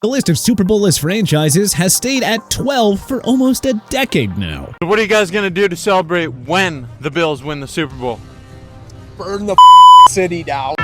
The list of Super Bowl-less franchises has stayed at 12 for almost a decade now. What are you guys going to do to celebrate when the Bills win the Super Bowl? Burn the city down.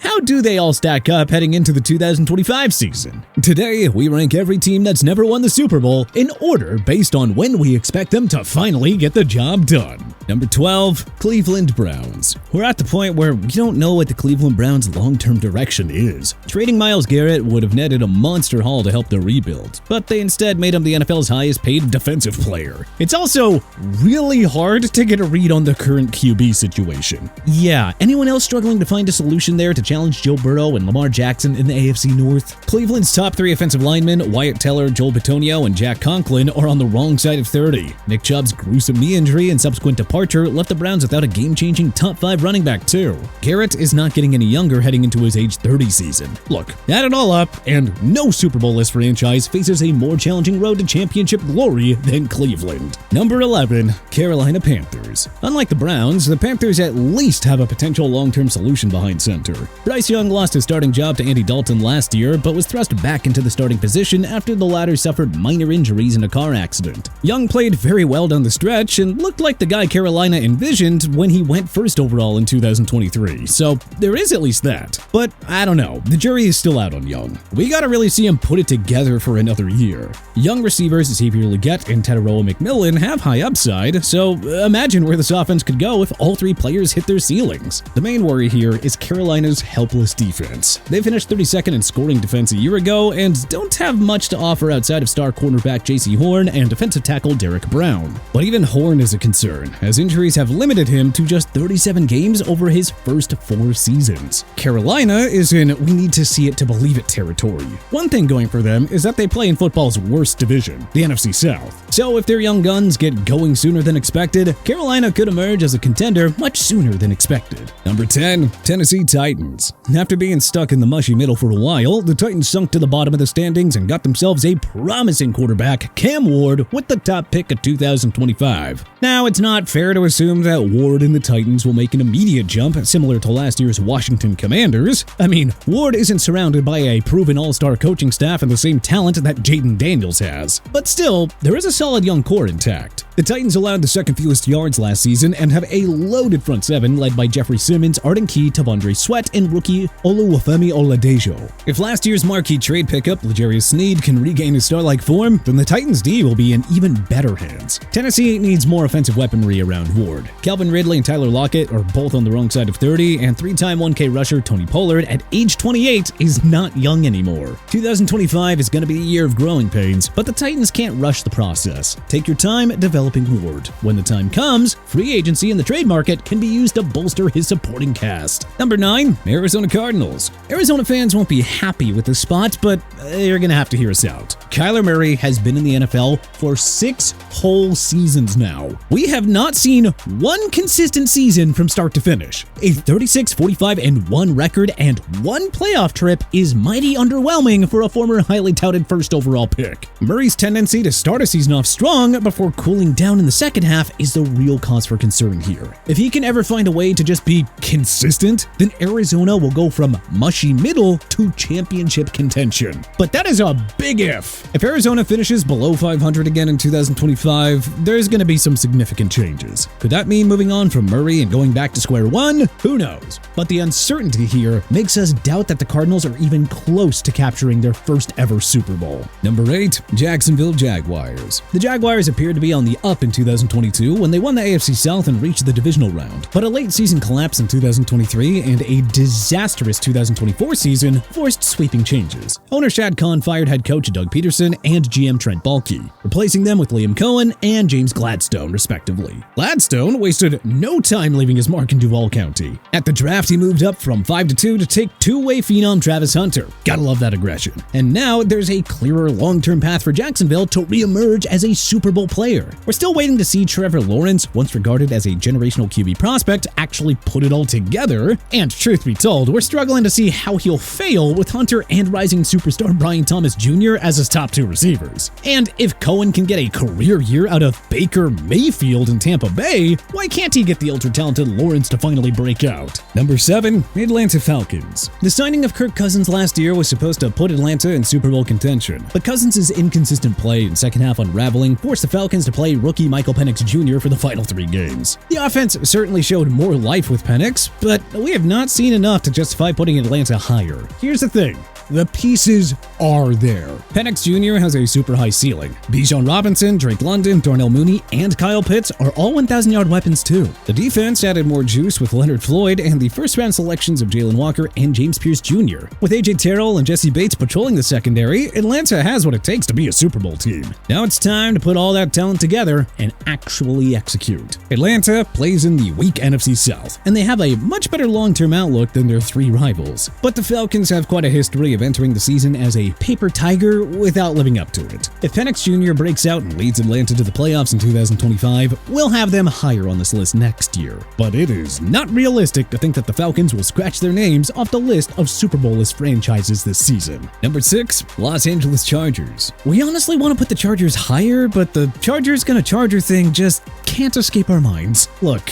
How do they all stack up heading into the 2025 season? Today, we rank every team that's never won the Super Bowl in order based on when we expect them to finally get the job done. Number 12, Cleveland Browns. We're at the point where we don't know what the Cleveland Browns' long-term direction is. Trading Myles Garrett would have netted a monster haul to help their rebuild, but they instead made him the NFL's highest-paid defensive player. It's also really hard to get a read on the current QB situation. Yeah, anyone else struggling to find a solution there to challenge Joe Burrow and Lamar Jackson in the AFC North? Cleveland's top three offensive linemen, Wyatt Teller, Joel Bitonio, and Jack Conklin, are on the wrong side of 30. Nick Chubb's gruesome knee injury and subsequent departure left the Browns without a game-changing top 5 running back too. Garrett is not getting any younger heading into his age 30 season. Look, add it all up, and no Super Bowl-less franchise faces a more challenging road to championship glory than Cleveland. Number 11, Carolina Panthers. Unlike the Browns, the Panthers at least have a potential long-term solution behind center. Bryce Young lost his starting job to Andy Dalton last year, but was thrust back into the starting position after the latter suffered minor injuries in a car accident. Young played very well down the stretch and looked like the guy Carolina envisioned when he went first overall in 2023, so there is at least that. But I don't know, the jury is still out on Young. We gotta really see him put it together for another year. Young receivers Xavier Legette and Tedoroa McMillan have high upside, so imagine where this offense could go if all three players hit their ceilings. The main worry here is Carolina's helpless defense. They finished 32nd in scoring defense a year ago and don't have much to offer outside of star cornerback J.C. Horn and defensive tackle Derek Brown. But even Horn is a concern, as injuries have limited him to just 37 games over his first 4 seasons. Carolina is in we need to see it to believe it territory. One thing going for them is that they play in football's worst division, the NFC South. So if their young guns get going sooner than expected, Carolina could emerge as a contender much sooner than expected. Number 10, Tennessee Titans. After being stuck in the mushy middle for a while, the Titans sunk to the bottom of the standings and got themselves a promising quarterback, Cam Ward, with the top pick of 2025. Now, it's not fair to assume that Ward and the Titans will make an immediate jump similar to last year's Washington Commanders. I mean, Ward isn't surrounded by a proven all-star coaching staff and the same talent that Jaden Daniels has. But still, there is a solid young core intact. The Titans allowed the second fewest yards last season and have a loaded front seven led by Jeffrey Simmons, Arden Key, Tavondre Sweat, and rookie Oluwafemi Oladejo. If last year's marquee trade pickup, L'Jarius Sneed, can regain his star-like form, then the Titans' D will be in even better hands. Tennessee needs more offensive weaponry around Ward. Calvin Ridley and Tyler Lockett are both on the wrong side of 30, and 3-time 1K rusher Tony Pollard at age 28 is not young anymore. 2025 is going to be a year of growing pains, but the Titans can't rush the process. Take your time developing Ward. When the time comes, free agency in the trade market can be used to bolster his supporting cast. Number 9, Arizona Cardinals. Arizona fans won't be happy with this spot, but you're going to have to hear us out. Kyler Murray has been in the NFL for 6 whole seasons now. We have not seen one consistent season from start to finish. A 36-45-1 record and 1 playoff trip is mighty underwhelming for a former highly touted first overall pick. Murray's tendency to start a season off strong before cooling down in the second half is the real cause for concern here. If he can ever find a way to just be consistent, then Arizona will go from mushy middle to championship contention. But that is a big if. If Arizona finishes below 500 again in 2025, there's going to be some significant changes. Could that mean moving on from Murray and going back to square one? Who knows? But the uncertainty here makes us doubt that the Cardinals are even close to capturing their first ever Super Bowl. Number 8, Jacksonville Jaguars. The Jaguars appeared to be on the up in 2022 when they won the AFC South and reached the divisional round. But a late season collapse in 2023 and a disastrous 2024 season forced sweeping changes. Owner Shad Khan fired head coach Doug Peterson and GM Trent Baalke, replacing them with Liam Cohen and James Gladstone, respectively. Gladstone wasted no time leaving his mark in Duval County. At the draft, he moved up from 5-2 to take two-way phenom Travis Hunter. Gotta love that aggression. And now there's a clearer long-term path for Jacksonville to re-emerge as a Super Bowl player. We're still waiting to see Trevor Lawrence, once regarded as a generational QB prospect, actually put it all together. And truth be told, we're struggling to see how he'll fail with Hunter and rising superstar Brian Thomas Jr. as his top 2 receivers. And if Cohen can get a career year out of Baker Mayfield in Tampa Bay, why can't he get the ultra-talented Lawrence to finally break out? Number 7, Atlanta Falcons. The signing of Kirk Cousins last year was supposed to put Atlanta in Super Bowl contention, but Cousins' inconsistent play and second half unraveling forced the Falcons to play rookie Michael Penix Jr. for the final 3 games. The offense certainly showed more life with Penix, but we have not seen enough to justify putting Atlanta higher. Here's the thing. The pieces are there. Penix Jr. has a super high ceiling. Bijan Robinson, Drake London, Darnell Mooney, and Kyle Pitts are all 1,000-yard weapons too. The defense added more juice with Leonard Floyd and the first-round selections of Jalen Walker and James Pierce Jr. With A.J. Terrell and Jesse Bates patrolling the secondary, Atlanta has what it takes to be a Super Bowl team. Now it's time to put all that talent together and actually execute. Atlanta plays in the weak NFC South, and they have a much better long-term outlook than their 3 rivals. But the Falcons have quite a history of entering the season as a paper tiger without living up to it. If Penix Jr. breaks out and leads Atlanta to the playoffs in 2025, we'll have them higher on this list next year. But it is not realistic to think that the Falcons will scratch their names off the list of Super Bowl-less franchises this season. Number 6, Los Angeles Chargers. We honestly want to put the Chargers higher, but the Chargers gonna Charger thing just can't escape our minds. Look,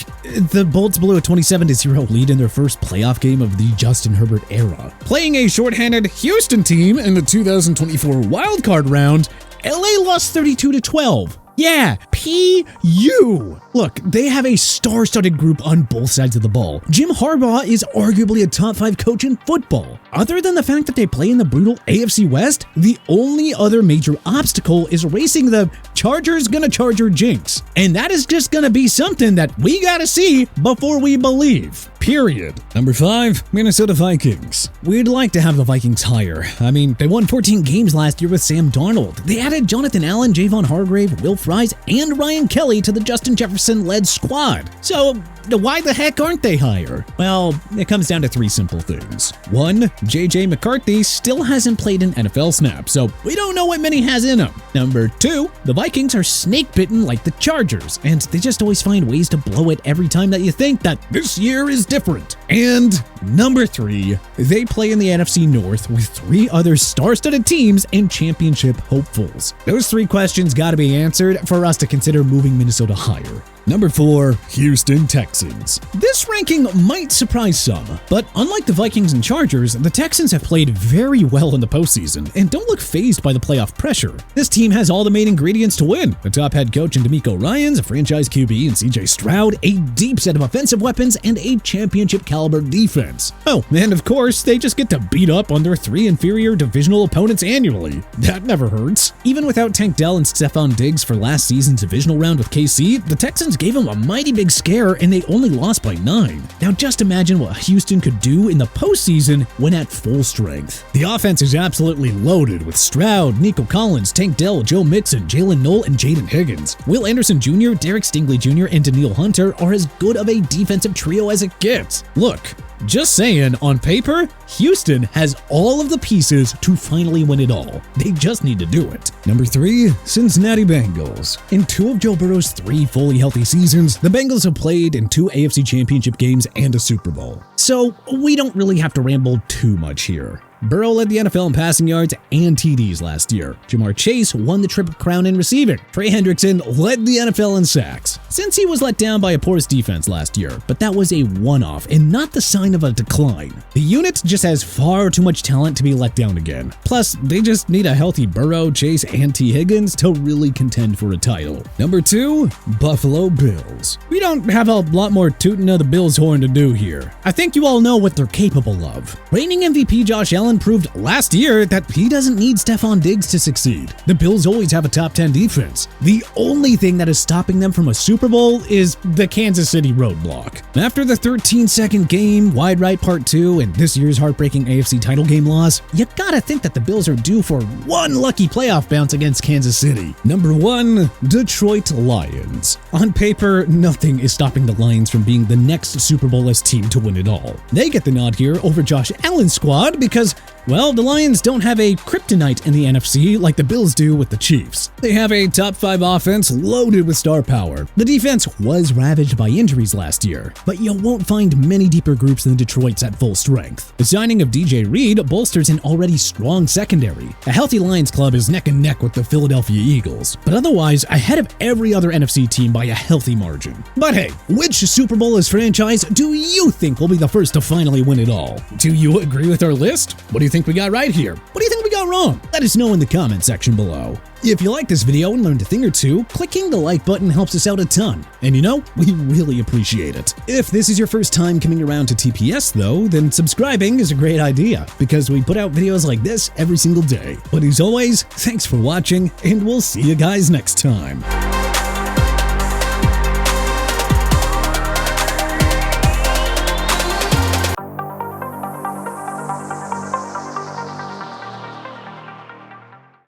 the Bolts blew a 27-0 lead in their first playoff game of the Justin Herbert era. Playing a shorthanded Houston team in the 2024 wildcard round, LA lost 32-12. Yeah, P.U. Look, they have a star-studded group on both sides of the ball. Jim Harbaugh is arguably a top 5 coach in football. Other than the fact that they play in the brutal AFC West, the only other major obstacle is racing the Chargers gonna Charger jinx. And that is just gonna be something that we gotta see before we believe. Period. Number 5, Minnesota Vikings. We'd like to have the Vikings higher. I mean, they won 14 games last year with Sam Darnold. They added Jonathan Allen, Javon Hargrave, Will Fries, and Ryan Kelly to the Justin Jefferson-led squad. So, why the heck aren't they higher? Well, it comes down to 3 simple things. 1, J.J. McCarthy still hasn't played an NFL snap, so we don't know what many has in him. Number 2, the Vikings are snake-bitten like the Chargers, and they just always find ways to blow it every time that you think that this year is different. And number 3, they play in the NFC North with 3 other star-studded teams and championship hopefuls. Those 3 questions gotta be answered for us to consider moving Minnesota higher. Number 4, Houston Texans. This ranking might surprise some, but unlike the Vikings and Chargers, the Texans have played very well in the postseason and don't look fazed by the playoff pressure. This team has all the main ingredients to win: a top head coach in DeMeco Ryans, a franchise QB in CJ Stroud, a deep set of offensive weapons, and a championship-caliber defense. Oh, and of course, they just get to beat up on their 3 inferior divisional opponents annually. That never hurts. Even without Tank Dell and Stephon Diggs for last season's divisional round with KC, the Texans gave them a mighty big scare and they only lost by 9. Now just imagine what Houston could do in the postseason when at full strength. The offense is absolutely loaded with Stroud, Nico Collins, Tank Dell, Joe Mixon, Jalen Knoll, and Jaden Higgins. Will Anderson Jr., Derek Stingley Jr., and Daniil Hunter are as good of a defensive trio as it gets. Look, just saying, on paper, Houston has all of the pieces to finally win it all. They just need to do it. Number 3, Cincinnati Bengals. In 2 of Joe Burrow's 3 fully healthy seasons, the Bengals have played in 2 AFC Championship games and a Super Bowl. So we don't really have to ramble too much here. Burrow led the NFL in passing yards and TDs last year. Jamar Chase won the Triple Crown in receiving. Trey Hendrickson led the NFL in sacks. Since he was let down by a porous defense last year, but that was a one-off and not the sign of a decline. The unit just has far too much talent to be let down again. Plus, they just need a healthy Burrow, Chase, and T. Higgins to really contend for a title. Number 2, Buffalo Bills. We don't have a lot more tooting of the Bills' horn to do here. I think you all know what they're capable of. Reigning MVP Josh Allen proved last year that he doesn't need Stephon Diggs to succeed. The Bills always have a top 10 defense. The only thing that is stopping them from a Super Bowl is the Kansas City roadblock. After the 13-second game, wide right part 2, and this year's heartbreaking AFC title game loss, you gotta think that the Bills are due for one lucky playoff bounce against Kansas City. Number 1, Detroit Lions. On paper, nothing is stopping the Lions from being the next Super Bowl-less team to win it all. They get the nod here over Josh Allen's squad because Well, the Lions don't have a kryptonite in the NFC like the Bills do with the Chiefs. They have a top 5 offense loaded with star power. The defense was ravaged by injuries last year, but you won't find many deeper groups than Detroit's at full strength. The signing of DJ Reed bolsters an already strong secondary. A healthy Lions club is neck and neck with the Philadelphia Eagles, but otherwise ahead of every other NFC team by a healthy margin. But hey, which Super Bowl-less franchise do you think will be the first to finally win it all? Do you agree with our list? What do you think we got right here? What do you think we got wrong? Let us know in the comment section below. If you like this video and learned a thing or two, clicking the like button helps us out a ton. And you know, we really appreciate it. If this is your first time coming around to TPS though, then subscribing is a great idea because we put out videos like this every single day. But as always, thanks for watching and we'll see you guys next time.